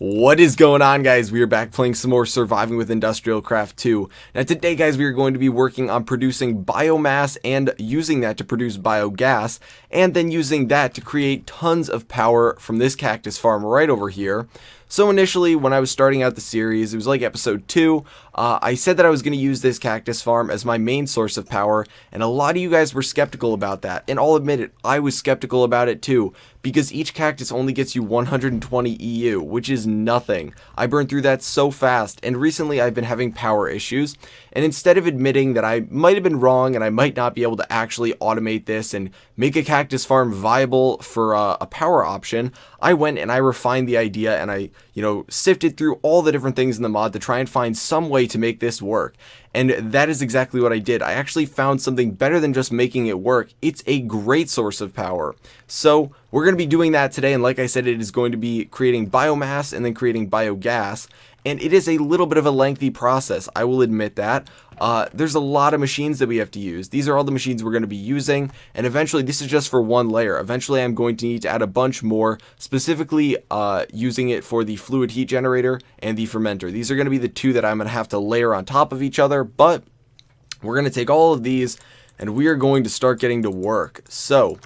What is going on, guys? We are back playing some more Surviving with IndustrialCraft 2. Now today, guys, we are going to be working on producing biomass and using that to produce biogas, and then using that to create tons of power from this cactus farm right over here. So initially, when I was starting out the series, it was like episode 2, I said that I was going to use this cactus farm as my main source of power, and a lot of you guys were skeptical about that, and I'll admit it, I was skeptical about it too, because each cactus only gets you 120 EU, which is nothing. I burned through that so fast, and recently I've been having power issues, and instead of admitting that I might have been wrong and I might not be able to actually automate this and make a cactus farm viable for a power option, I went and I refined the idea and I sifted through all the different things in the mod to try and find some way to make this work. And that is exactly what I did. I actually found something better than just making it work. It's a great source of power. So we're going to be doing that today. And like I said, it is going to be creating biomass and then creating biogas. And it is a little bit of a lengthy process, I will admit that. There's a lot of machines that we have to use. These are all the machines we're going to be using, and eventually, this is just for one layer. Eventually, I'm going to need to add a bunch more, specifically using it for the fluid heat generator and the fermenter. These are going to be the two that I'm going to have to layer on top of each other, but we're going to take all of these, and we are going to start getting to work. So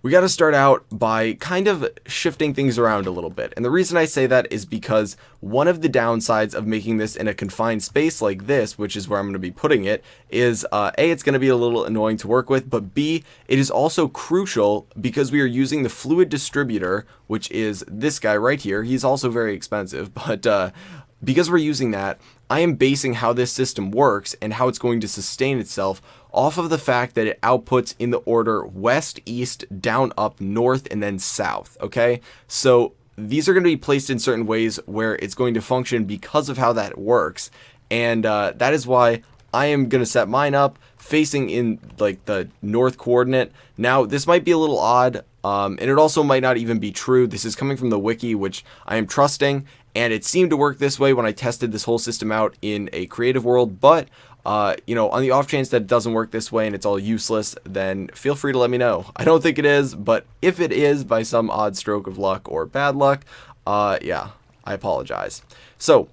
we got to start out by kind of shifting things around a little bit. And the reason I say that is because one of the downsides of making this in a confined space like this, which is where I'm going to be putting it, is A, it's going to be a little annoying to work with, but B, it is also crucial because we are using the fluid distributor, which is this guy right here. He's also very expensive, but because we're using that, I am basing how this system works and how it's going to sustain itself off of the fact that it outputs in the order west, east, down, up, north, and then south, okay? So these are going to be placed in certain ways where it's going to function because of how that works, and that is why I am going to set mine up facing in like the north coordinate. Now, this might be a little odd, and it also might not even be true. This is coming from the wiki, which I am trusting, and it seemed to work this way when I tested this whole system out in a creative world, but on the off chance that it doesn't work this way and it's all useless, then feel free to let me know. I don't think it is, but if it is by some odd stroke of luck or bad luck, yeah, I apologize. So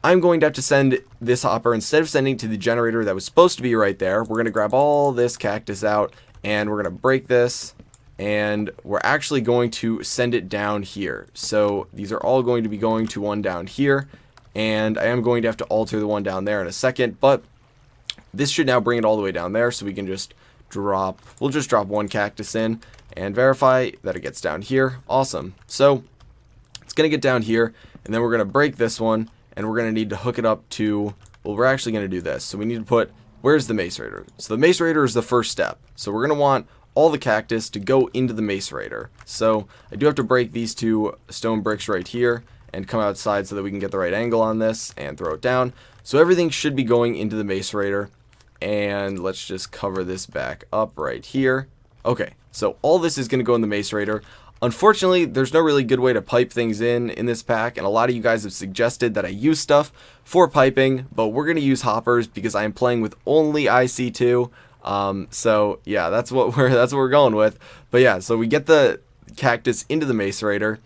I'm going to have to send this hopper, instead of sending to the generator that was supposed to be right there, we're going to grab all this cactus out and we're going to break this, and we're actually going to send it down here. So these are all going to be going to one down here, and I am going to have to alter the one down there in a second, but this should now bring it all the way down there, so we can just we'll just drop one cactus in and verify that it gets down here. Awesome. So it's going to get down here, and then we're going to break this one, and we're going to need to hook it up to, well, we're actually going to do this. So we need to put, where's the macerator? So the macerator is the first step. So we're going to want all the cactus to go into the macerator. So I do have to break these two stone bricks right here and come outside so that we can get the right angle on this and throw it down. So everything should be going into the macerator. And let's just cover this back up right here. Okay, so all this is going to go in the macerator. Unfortunately, there's no really good way to pipe things in this pack, and a lot of you guys have suggested that I use stuff for piping, but we're going to use hoppers because I am playing with only IC2. So yeah, that's what we're going with. But yeah, so we get the cactus into the macerator,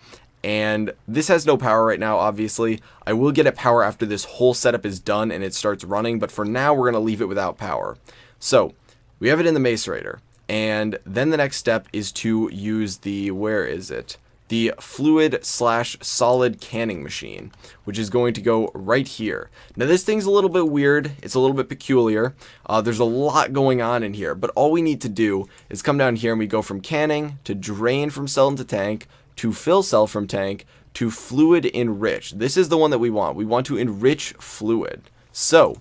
and this has no power right now, obviously. I will get it power after this whole setup is done and it starts running, but for now, we're going to leave it without power. So we have it in the macerator, and then the next step is to use the, where is it? The fluid/solid canning machine, which is going to go right here. Now this thing's a little bit weird. It's a little bit peculiar. There's a lot going on in here, but all we need to do is come down here and we go from canning to drain from cell into tank, to fill cell from tank, to fluid enrich. This is the one that we want. We want to enrich fluid. So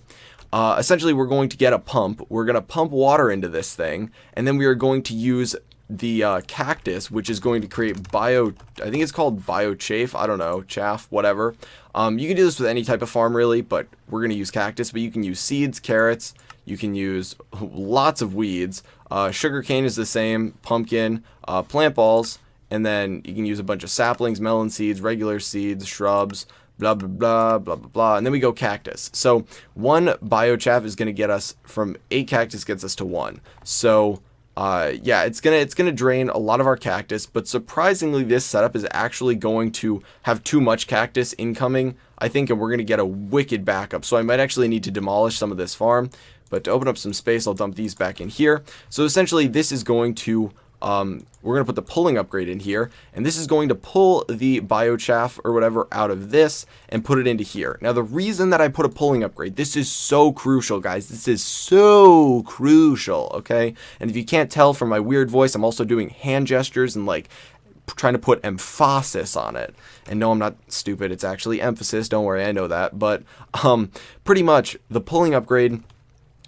essentially we're going to get a pump. We're going to pump water into this thing, and then we are going to use the cactus, which is going to create I think it's called chaff, I don't know, chaff, whatever. You can do this with any type of farm really, but we're going to use cactus, but you can use seeds, carrots, you can use lots of weeds. Sugarcane is the same, pumpkin, plant balls, and then you can use a bunch of saplings, melon seeds, regular seeds, shrubs, blah, blah, blah, blah, blah, blah, and then we go cactus. So one biochaff is going to get us from 8 cactus gets us to 1. So yeah, it's gonna drain a lot of our cactus, but surprisingly this setup is actually going to have too much cactus incoming, I think, and we're gonna get a wicked backup. So I might actually need to demolish some of this farm, but to open up some space, I'll dump these back in here. So essentially this is going to we're going to put the pulling upgrade in here, and this is going to pull the biochaff or whatever out of this and put it into here. Now, the reason that I put a pulling upgrade, this is so crucial, guys. This is so crucial, okay? And if you can't tell from my weird voice, I'm also doing hand gestures and like trying to put emphasis on it. And no, I'm not stupid. It's actually emphasis. Don't worry, I know that. But pretty much the pulling upgrade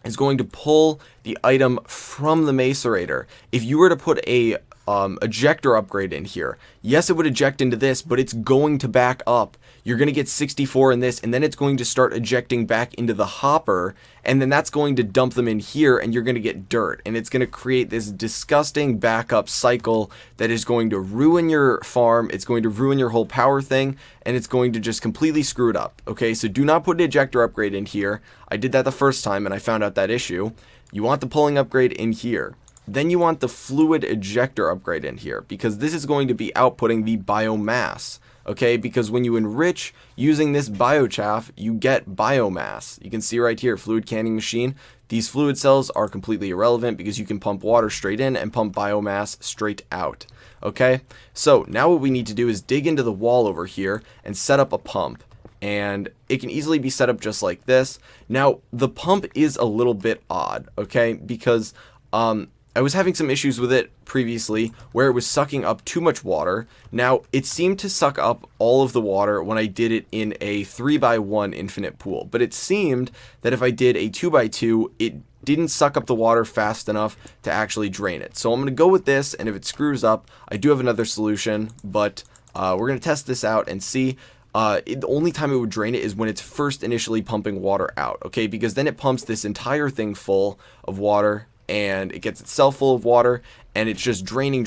is going to pull the item from the macerator. If you were to put a ejector upgrade in here, yes, it would eject into this, but it's going to back up. You're going to get 64 in this, and then it's going to start ejecting back into the hopper, and then that's going to dump them in here, and you're going to get dirt, and it's going to create this disgusting backup cycle that is going to ruin your farm. It's going to ruin your whole power thing, and it's going to just completely screw it up. Okay, so do not put an ejector upgrade in here. I did that the first time, and I found out that issue. You want the pulling upgrade in here. Then you want the fluid ejector upgrade in here, because this is going to be outputting the biomass. Okay, because when you enrich using this biochaff, you get biomass. You can see right here, fluid canning machine. These fluid cells are completely irrelevant because you can pump water straight in and pump biomass straight out. Okay, so now what we need to do is dig into the wall over here and set up a pump. And it can easily be set up just like this. Now, the pump is a little bit odd, okay, because I was having some issues with it previously where it was sucking up too much water. Now, it seemed to suck up all of the water when I did it in a 3x1 infinite pool, but it seemed that if I did a 2x2, it didn't suck up the water fast enough to actually drain it. So I'm going to go with this, and if it screws up, I do have another solution, but we're going to test this out and see. The only time it would drain it is when it's first initially pumping water out, okay, because then it pumps this entire thing full of water, and it gets itself full of water, and it's just draining.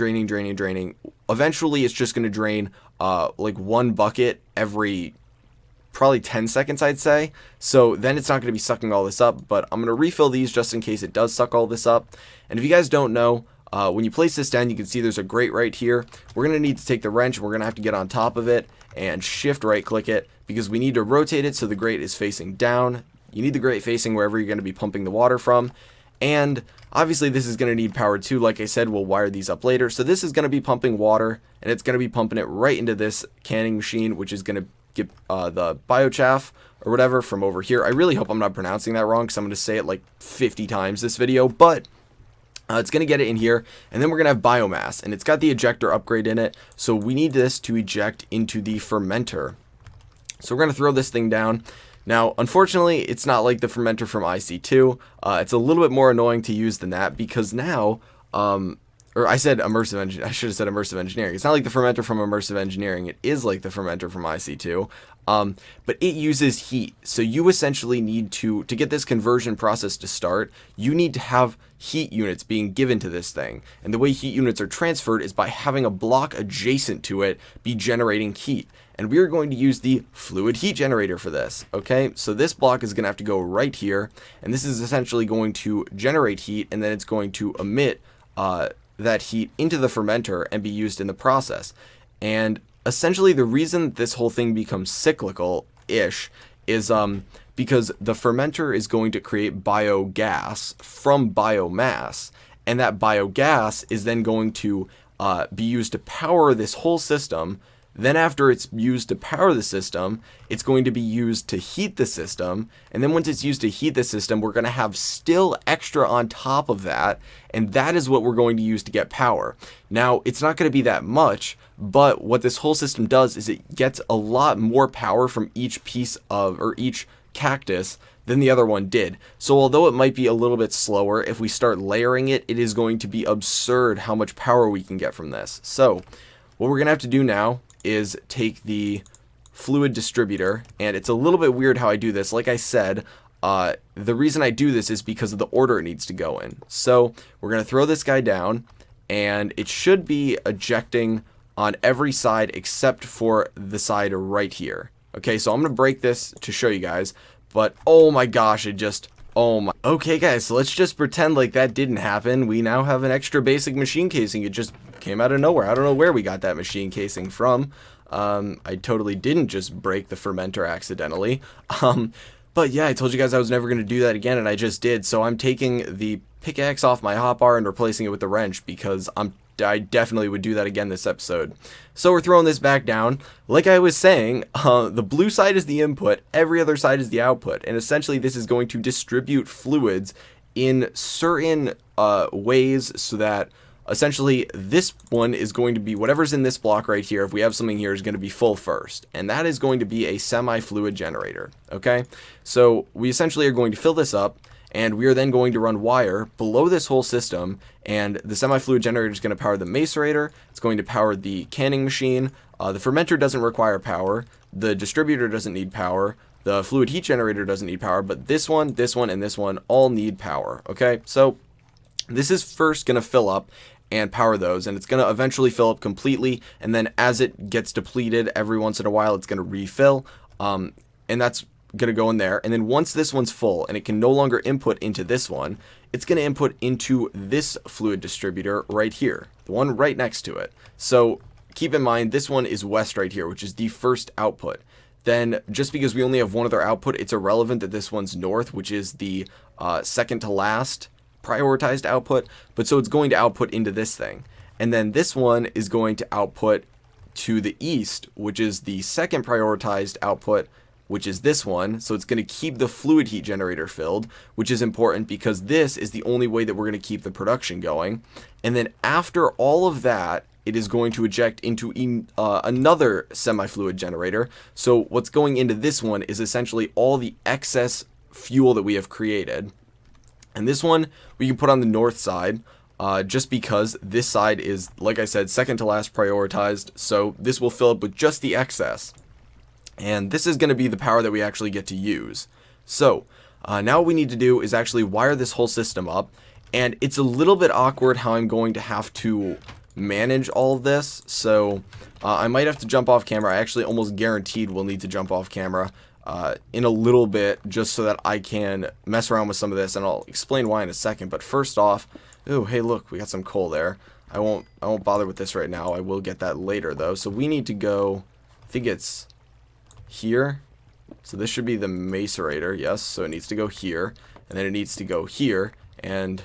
Eventually, it's just going to drain like one bucket every probably 10 seconds, I'd say. So then it's not going to be sucking all this up, but I'm going to refill these just in case it does suck all this up. And if you guys don't know, when you place this down, you can see there's a grate right here. We're going to need to take the wrench, and we're going to have to get on top of it and shift right click it, because we need to rotate it so the grate is facing down. You need the grate facing wherever you're going to be pumping the water from. And obviously this is going to need power too. Like I said, we'll wire these up later. So this is going to be pumping water, and it's going to be pumping it right into this canning machine, which is going to get the biochaff or whatever from over here. I really hope I'm not pronouncing that wrong, because I'm going to say it like 50 times this video, but it's going to get it in here, and then we're going to have biomass, and it's got the ejector upgrade in it. So we need this to eject into the fermenter. So we're going to throw this thing down. Now, unfortunately, it's not like the fermenter from IC2. It's a little bit more annoying to use than that, because now, or I said immersive engineering. I should have said immersive engineering. It's not like the fermenter from immersive engineering. It is like the fermenter from IC2, but it uses heat. So you essentially need to get this conversion process to start, you need to have heat units being given to this thing. And the way heat units are transferred is by having a block adjacent to it be generating heat. And we are going to use the fluid heat generator for this, okay? So this block is going to have to go right here, and this is essentially going to generate heat, and then it's going to emit that heat into the fermenter and be used in the process. And essentially the reason this whole thing becomes cyclical-ish is because the fermenter is going to create biogas from biomass, and that biogas is then going to be used to power this whole system. Then after it's used to power the system, it's going to be used to heat the system. And then once it's used to heat the system, we're going to have still extra on top of that. And that is what we're going to use to get power. Now, it's not going to be that much, but what this whole system does is it gets a lot more power from each piece of, or each cactus, than the other one did. So although it might be a little bit slower, if we start layering it, it is going to be absurd how much power we can get from this. So what we're going to have to do now is take the fluid distributor, and it's a little bit weird how I do this. Like I said, the reason I do this is because of the order it needs to go in. So we're going to throw this guy down, and it should be ejecting on every side except for the side right here. Okay, so I'm going to break this to show you guys, but oh my gosh, it just Oh my. Okay, guys, so let's just pretend like that didn't happen. We now have an extra basic machine casing. It just came out of nowhere. I don't know where we got that machine casing from. I totally didn't just break the fermenter accidentally. But yeah, I told you guys I was never going to do that again, and I just did. So I'm taking the pickaxe off my hotbar and replacing it with the wrench because I definitely would do that again this episode. So we're throwing this back down. Like I was saying, the blue side is the input, every other side is the output, and essentially this is going to distribute fluids in certain ways so that essentially this one is going to be whatever's in this block right here. If we have something here, is going to be full first, and that is going to be a semi-fluid generator. Okay, so we essentially are going to fill this up, and we are then going to run wire below this whole system, and the semi-fluid generator is going to power the macerator, it's going to power the canning machine, the fermenter doesn't require power, the distributor doesn't need power, the fluid heat generator doesn't need power, but this one, and this one all need power. Okay, so this is first going to fill up and power those, and it's going to eventually fill up completely, and then as it gets depleted every once in a while it's going to refill, and that's going to go in there. And then once this one's full and it can no longer input into this one, it's going to input into this fluid distributor right here, the one right next to it. So keep in mind this one is west right here, which is the first output. Then just because we only have one other output, it's irrelevant that this one's north, which is the second to last prioritized output, but so it's going to output into this thing. And then this one is going to output to the east, which is the second prioritized output, which is this one. So it's going to keep the fluid heat generator filled, which is important because this is the only way that we're going to keep the production going. And then after all of that, it is going to eject into another semi-fluid generator. So what's going into this one is essentially all the excess fuel that we have created. And this one we can put on the north side, just because this side is, like I said, second to last prioritized. So this will fill up with just the excess. And this is going to be the power that we actually get to use. So now what we need to do is actually wire this whole system up. And it's a little bit awkward how I'm going to have to manage all of this. So I might have to jump off camera. I actually almost guaranteed we'll need to jump off camera in a little bit, just so that I can mess around with some of this, and I'll explain why in a second. But first off, oh hey look, we got some coal there. I won't bother with this right now. I will get that later though. So we need to go, I think it's here. So this should be the macerator, yes. So it needs to go here, and then it needs to go here, and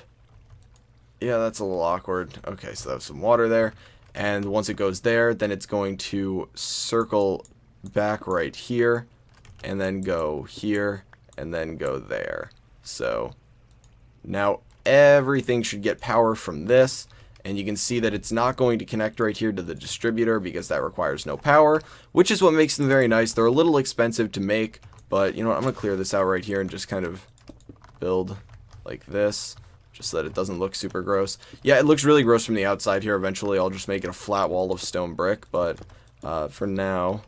yeah, that's a little awkward. Okay, so that's some water there, and once it goes there, then it's going to circle back right here, and then go here, and then go there. So now everything should get power from this, and you can see that it's not going to connect right here to the distributor because that requires no power, which is what makes them very nice. They're a little expensive to make, but you know what, I'm going to clear this out right here and just kind of build like this, just so that it doesn't look super gross. Yeah, it looks really gross from the outside here. Eventually I'll just make it a flat wall of stone brick, but for now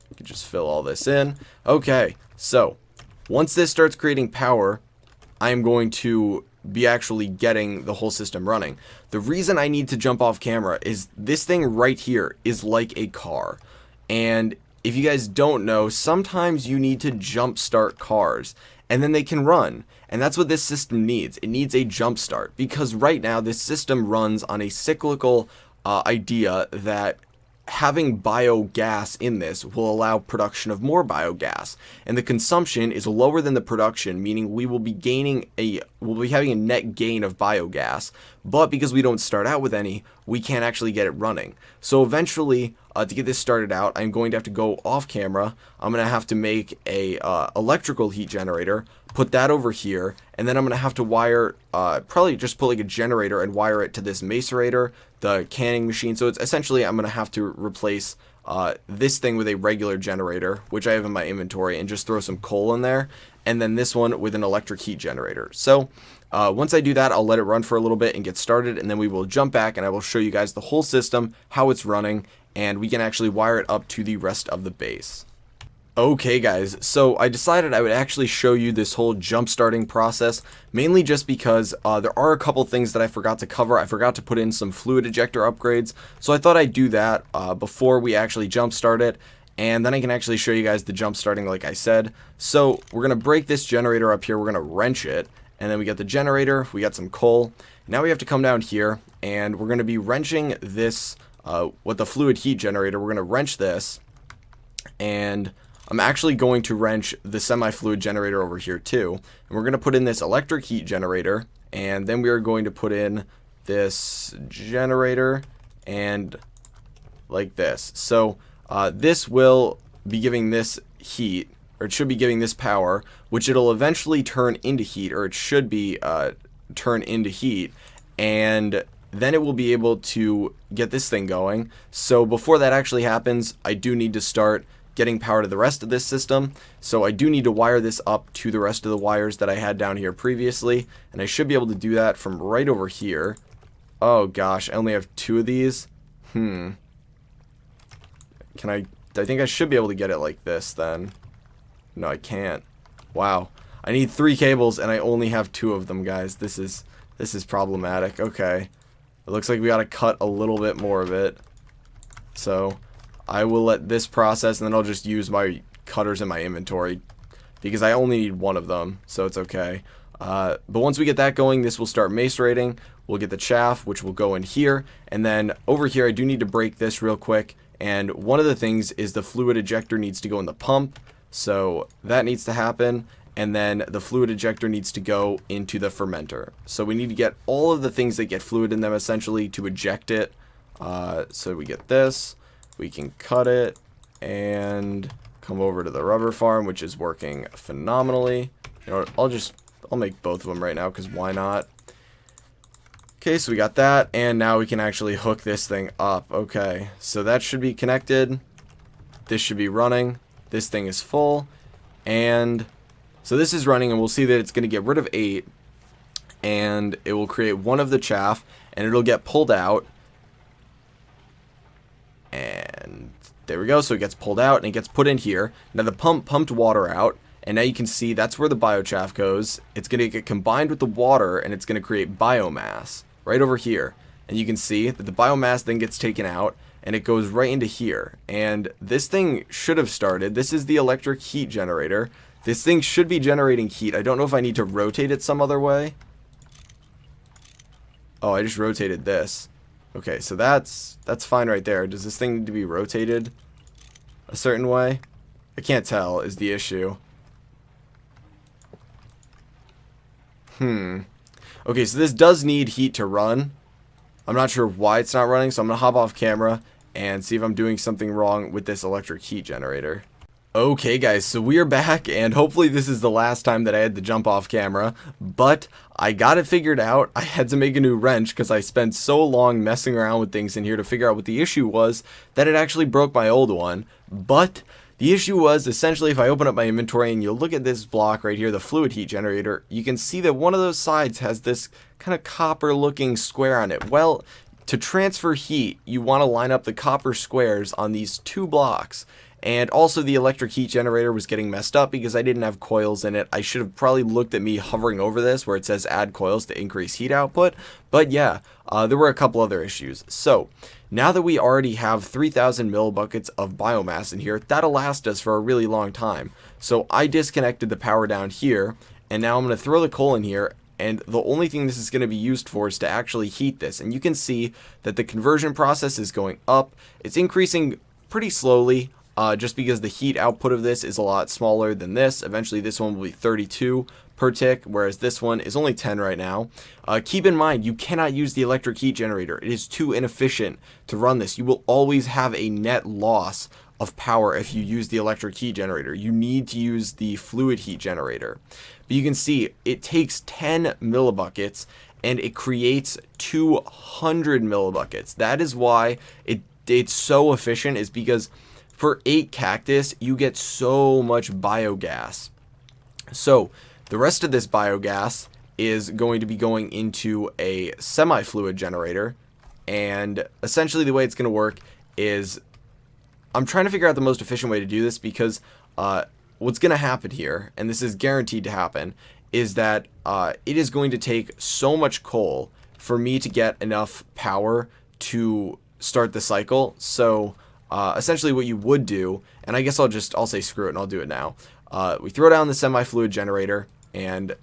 we can just fill all this in. Okay, so once this starts creating power, I'm going to be actually getting the whole system running. The reason I need to jump off camera is this thing right here is like a car. And if you guys don't know, sometimes you need to jump start cars and then they can run. And that's what this system needs. It needs a jump start, because right now this system runs on a cyclical idea that having biogas in this will allow production of more biogas, and the consumption is lower than the production, meaning we will be having a net gain of biogas, but because we don't start out with any, we can't actually get it running. So eventually, to get this started out, I'm going to have to go off camera. I'm going to have to make a electrical heat generator, put that over here, and then I'm going to have to wire, probably just put like a generator and wire it to this macerator, the canning machine. So it's essentially, I'm going to have to replace this thing with a regular generator, which I have in my inventory, and just throw some coal in there, and then this one with an electric heat generator. So once I do that, I'll let it run for a little bit and get started, and then we will jump back and I will show you guys the whole system, how it's running, and we can actually wire it up to the rest of the base. Okay guys, so I decided I would actually show you this whole jump starting process, mainly just because there are a couple things that I forgot to cover. I forgot to put in some fluid ejector upgrades, so I thought I'd do that before we actually jump start it. and then I can actually show you guys the jump starting like I said. So we're going to break this generator up here, we're going to wrench it, and then we got the generator, we got some coal. Now we have to come down here, and we're going to be wrenching this, with the fluid heat generator, we're going to wrench this, and I'm actually going to wrench the semi-fluid generator over here too. And we're going to put in this electric heat generator, and then we are going to put in this generator, and like this. So this will be giving this heat, or it should be giving this power, which it'll eventually turn into heat, or it should be turn into heat, and then it will be able to get this thing going. So before that actually happens, I do need to start getting power to the rest of this system. So I do need to wire this up to the rest of the wires that I had down here previously, and I should be able to do that from right over here. Oh gosh, I only have 2 of these. Can I think I should be able to get it like this then. No, I can't. Wow. I need 3 cables and I only have 2 of them, guys. This is problematic. Okay. It looks like we gotta cut a little bit more of it. So I will let this process, and then I'll just use my cutters in my inventory because I only need 1 of them, so it's okay. But once we get that going, this will start macerating. We'll get the chaff, which will go in here, and then over here I do need to break this real quick, and one of the things is the fluid ejector needs to go in the pump, so that needs to happen, and then the fluid ejector needs to go into the fermenter. So we need to get all of the things that get fluid in them essentially to eject it. So we get this. We can cut it and come over to the rubber farm, which is working phenomenally. You know what, I'll make both of them right now because why not? Okay, so we got that, and now we can actually hook this thing up. Okay, so that should be connected. This should be running. This thing is full, and so this is running, and we'll see that it's going to get rid of 8, and it will create 1 of the chaff, and it'll get pulled out. And there we go, so it gets pulled out and it gets put in here. Now the pump pumped water out, and now you can see that's where the biochaff goes. It's going to get combined with the water, and it's going to create biomass right over here. And you can see that the biomass then gets taken out, and it goes right into here. And this thing should have started. This is the electric heat generator. This thing should be generating heat. I don't know if I need to rotate it some other way. Oh, I just rotated this. Okay, so that's fine right there. Does this thing need to be rotated a certain way? I can't tell is the issue. Okay, so this does need heat to run. I'm not sure why it's not running, so I'm going to hop off camera and see if I'm doing something wrong with this electric heat generator. Okay guys, so we are back, and hopefully this is the last time that I had to jump off camera, but I got it figured out. I had to make a new wrench because I spent so long messing around with things in here to figure out what the issue was that it actually broke my old one. But the issue was essentially, if I open up my inventory and you look at this block right here, the fluid heat generator, you can see that one of those sides has this kind of copper looking square on it. Well, to transfer heat, you want to line up the copper squares on these 2 blocks. And also the electric heat generator was getting messed up because I didn't have coils in it. I should have probably looked at me hovering over this where it says add coils to increase heat output. But yeah, there were a couple other issues. So now that we already have 3,000 millibuckets of biomass in here, that'll last us for a really long time. So I disconnected the power down here, and now I'm going to throw the coal in here. And the only thing this is going to be used for is to actually heat this. And you can see that the conversion process is going up. It's increasing pretty slowly. Just because the heat output of this is a lot smaller than this. Eventually this one will be 32 per tick, whereas this one is only 10 right now. Keep in mind, you cannot use the electric heat generator. It is too inefficient to run this. You will always have a net loss of power if you use the electric heat generator. You need to use the fluid heat generator. But you can see it takes 10 millibuckets and it creates 200 millibuckets. That is why it's so efficient, is because for 8 cactus, you get so much biogas. So the rest of this biogas is going to be going into a semi-fluid generator. And essentially the way it's going to work is, I'm trying to figure out the most efficient way to do this, because what's going to happen here, and this is guaranteed to happen, is that it is going to take so much coal for me to get enough power to start the cycle. So essentially what you would do, and I guess I'll say screw it and I'll do it now. We throw down the semifluid generator, and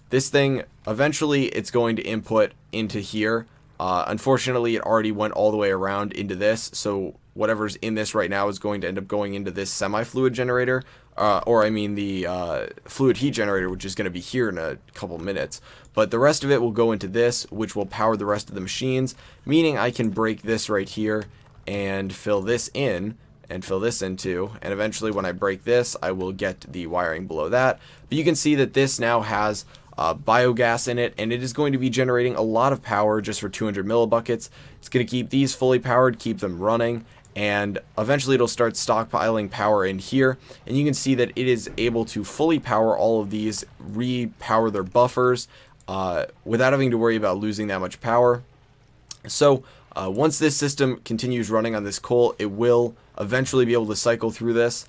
this thing, eventually it's going to input into here. Unfortunately, it already went all the way around into this, so whatever's in this right now is going to end up going into this semifluid generator, or I mean the fluid heat generator, which is going to be here in a couple minutes. But the rest of it will go into this, which will power the rest of the machines, meaning I can break this right here and fill this in, and fill this in too, and eventually when I break this, I will get the wiring below that. But you can see that this now has biogas in it, and it is going to be generating a lot of power just for 200 millibuckets. It's going to keep these fully powered, keep them running, and eventually it'll start stockpiling power in here, and you can see that it is able to fully power all of these, repower their buffers without having to worry about losing that much power. So once this system continues running on this coal, it will eventually be able to cycle through this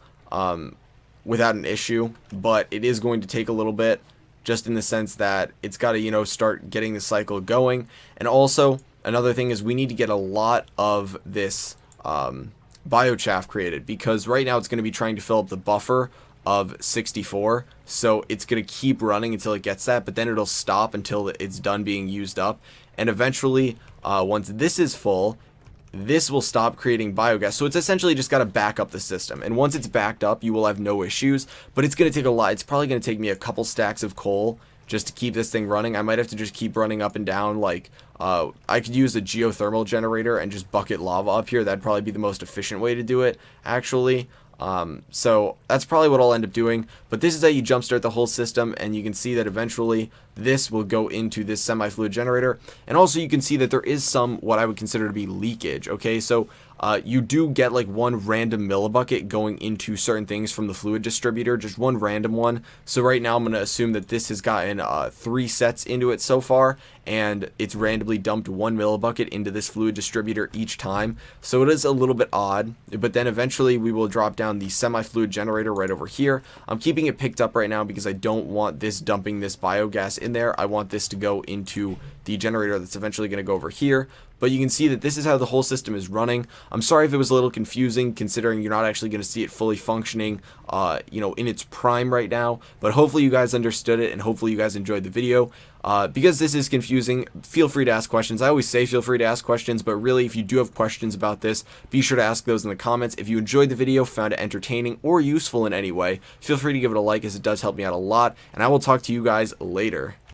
without an issue, but it is going to take a little bit, just in the sense that it's got to, you know, start getting the cycle going. And also, another thing is we need to get a lot of this biochaff created, because right now it's going to be trying to fill up the buffer of 64, so it's going to keep running until it gets that, but then it'll stop until it's done being used up. And eventually, once this is full, this will stop creating biogas. So it's essentially just got to back up the system, and once it's backed up, you will have no issues. But it's going to take a lot. It's probably going to take me a couple stacks of coal just to keep this thing running. I might have to just keep running up and down. Like I could use a geothermal generator and just bucket lava up here. That'd probably be the most efficient way to do it, actually. So that's probably what I'll end up doing, but this is how you jumpstart the whole system, and you can see that eventually this will go into this semi-fluid generator. And also you can see that there is some what I would consider to be leakage. Okay, so you do get like one random millibucket going into certain things from the fluid distributor, just one random one. So right now I'm going to assume that this has gotten 3 sets into it so far, and it's randomly dumped 1 millibucket into this fluid distributor each time. So it is a little bit odd, but then eventually we will drop down the semi-fluid generator right over here. I'm keeping it picked up right now because I don't want this dumping this biogas in there. I want this to go into the generator that's eventually going to go over here. But you can see that this is how the whole system is running. I'm sorry if it was a little confusing, considering you're not actually going to see it fully functioning, you know, in its prime right now. But hopefully you guys understood it, and hopefully you guys enjoyed the video. Because this is confusing, feel free to ask questions. I always say feel free to ask questions, but really, if you do have questions about this, be sure to ask those in the comments. If you enjoyed the video, found it entertaining or useful in any way, feel free to give it a like, as it does help me out a lot. And I will talk to you guys later.